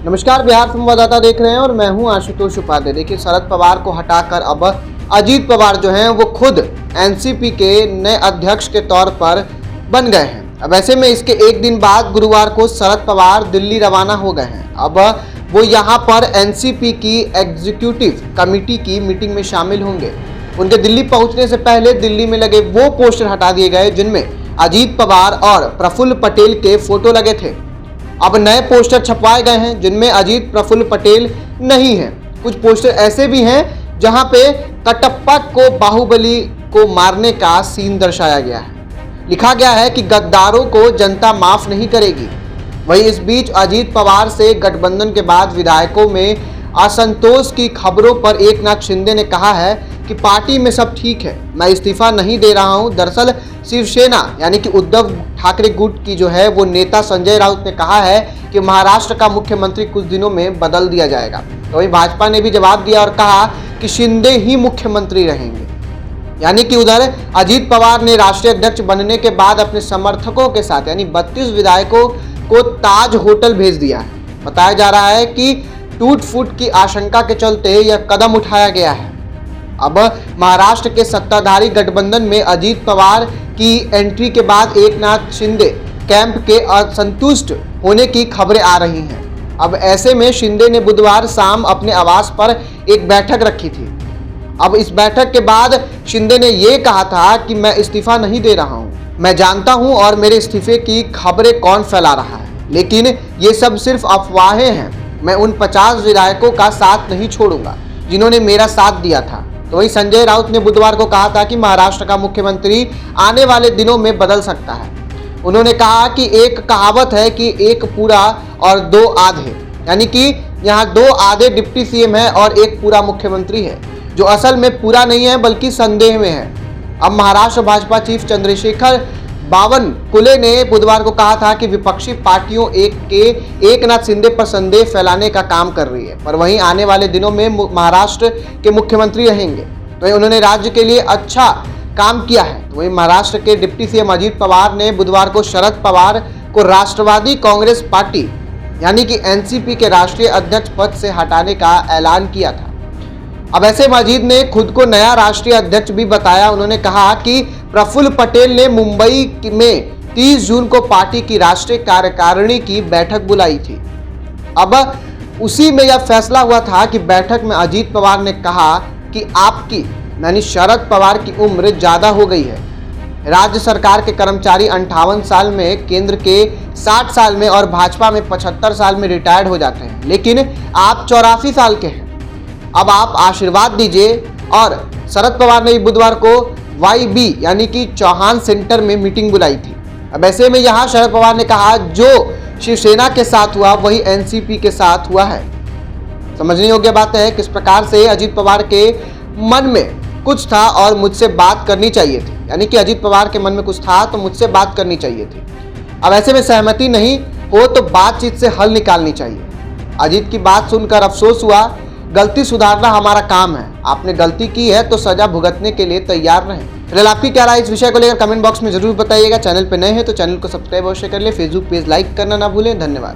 नमस्कार, बिहार संवाददाता देख रहे हैं और मैं हूं आशुतोष उपाध्याय। देखिए, शरद पवार को हटाकर अब अजीत पवार जो हैं वो खुद एनसीपी के नए अध्यक्ष के तौर पर बन गए हैं। अब ऐसे में इसके एक दिन बाद गुरुवार को शरद पवार दिल्ली रवाना हो गए हैं। अब वो यहां पर एनसीपी की एग्जीक्यूटिव कमेटी की मीटिंग में शामिल होंगे। उनके दिल्ली पहुंचने से पहले दिल्ली में लगे वो पोस्टर हटा दिए गए जिनमें अजीत पवार और प्रफुल्ल पटेल के फोटो लगे थे। अब नए पोस्टर छपवाए गए हैं जिनमें अजीत प्रफुल्ल पटेल नहीं है। कुछ पोस्टर ऐसे भी हैं जहां पे कटप्पा को बाहुबली को मारने का सीन दर्शाया गया है। लिखा गया है कि गद्दारों को जनता माफ नहीं करेगी। वहीं इस बीच अजीत पवार से गठबंधन के बाद विधायकों में असंतोष की खबरों पर एकनाथ शिंदे ने कहा है कि पार्टी में सब ठीक है, मैं इस्तीफा नहीं दे रहा हूं। दरअसल शिवसेना यानी कि उद्धव ठाकरे गुट की जो है वो नेता संजय राउत ने कहा है कि महाराष्ट्र का मुख्यमंत्री कुछ दिनों में बदल दिया जाएगा। तो वहीं भाजपा ने भी जवाब दिया और कहा कि शिंदे ही मुख्यमंत्री रहेंगे। यानी कि उधर अजीत पवार ने राष्ट्रीय अध्यक्ष बनने के बाद अपने समर्थकों के साथ यानी 32 विधायकों को ताज होटल भेज दिया है। बताया जा रहा है कि टूट फूट की आशंका के चलते यह कदम उठाया गया है। अब महाराष्ट्र के सत्ताधारी गठबंधन में अजीत पवार की एंट्री के बाद एकनाथ शिंदे कैंप के असंतुष्ट होने की खबरें आ रही हैं। अब ऐसे में शिंदे ने बुधवार शाम अपने आवास पर एक बैठक रखी थी। अब इस बैठक के बाद शिंदे ने यह कहा था कि मैं इस्तीफा नहीं दे रहा हूं, मैं जानता हूं और मेरे इस्तीफे की खबरें कौन फैला रहा है, लेकिन ये सब सिर्फ अफवाहें हैं। मैं उन 50 विधायकों का साथ नहीं छोड़ूंगा जिन्होंने मेरा साथ दिया था। तो वहीं संजय राउत ने बुधवार को कहा था कि महाराष्ट्र का मुख्यमंत्री आने वाले दिनों में बदल सकता है। उन्होंने कहा कि एक कहावत है कि एक पूरा और दो आधे, यानी कि यहाँ 2 आधे डिप्टी सीएम है और एक पूरा मुख्यमंत्री है, जो असल में पूरा नहीं है बल्कि संदेह में है। अब महाराष्ट्र भाजपा चीफ चंद्रशेखर बावनकुले ने बुधवार को कहा था कि विपक्षी पार्टियों एकनाथ शिंदे पर संदेह फैलाने का काम कर रही है, पर वहीं आने वाले दिनों में महाराष्ट्र के मुख्यमंत्री रहेंगे। तो उन्होंने राज्य के लिए अच्छा काम किया है। तो वहीं महाराष्ट्र के डिप्टी सीएम अजीत पवार ने बुधवार को शरद पवार को राष्ट्रवादी कांग्रेस पार्टी यानी कि एनसीपी के राष्ट्रीय अध्यक्ष पद से हटाने का ऐलान किया था। अब ऐसे में अजीत ने खुद को नया राष्ट्रीय अध्यक्ष भी बताया। उन्होंने कहा कि प्रफुल्ल पटेल ने मुंबई में 30 जून को पार्टी की राष्ट्रीय कार्यकारिणी की बैठक बुलाई थी। अब उसी में यह फैसला हुआ था कि बैठक में अजीत पवार ने कहा कि आपकी यानी शरद पवार की उम्र ज्यादा हो गई है। राज्य सरकार के कर्मचारी 58 साल में, केंद्र के 60 साल में और भाजपा में 75 साल में रिटायर्ड हो जाते हैं, लेकिन आप 84 साल के हैं। अब आप आशीर्वाद दीजिए। और शरद पवार ने बुधवार को YB यानी कि चौहान सेंटर में मीटिंग बुलाई थी। अब ऐसे में यहाँ शरद पवार ने कहा जो शिवसेना के साथ हुआ वही एनसीपी के साथ हुआ है। समझने योग्य बात है किस प्रकार से अजीत पवार के मन में कुछ था और मुझसे बात करनी चाहिए थी, यानी कि अजीत पवार के मन में कुछ था तो मुझसे बात करनी चाहिए थी। अब ऐसे में सहमति नहीं हो तो बातचीत से हल निकालनी चाहिए। अजीत की बात सुनकर अफसोस हुआ। गलती सुधारना हमारा काम है। आपने गलती की है तो सजा भुगतने के लिए तैयार रहें। फिलहाल आपकी क्या राय इस विषय को लेकर कमेंट बॉक्स में जरूर बताइएगा। चैनल पर नए हैं तो चैनल को सब्सक्राइब अवश्य कर ले। फेसबुक पेज लाइक करना ना भूलें। धन्यवाद।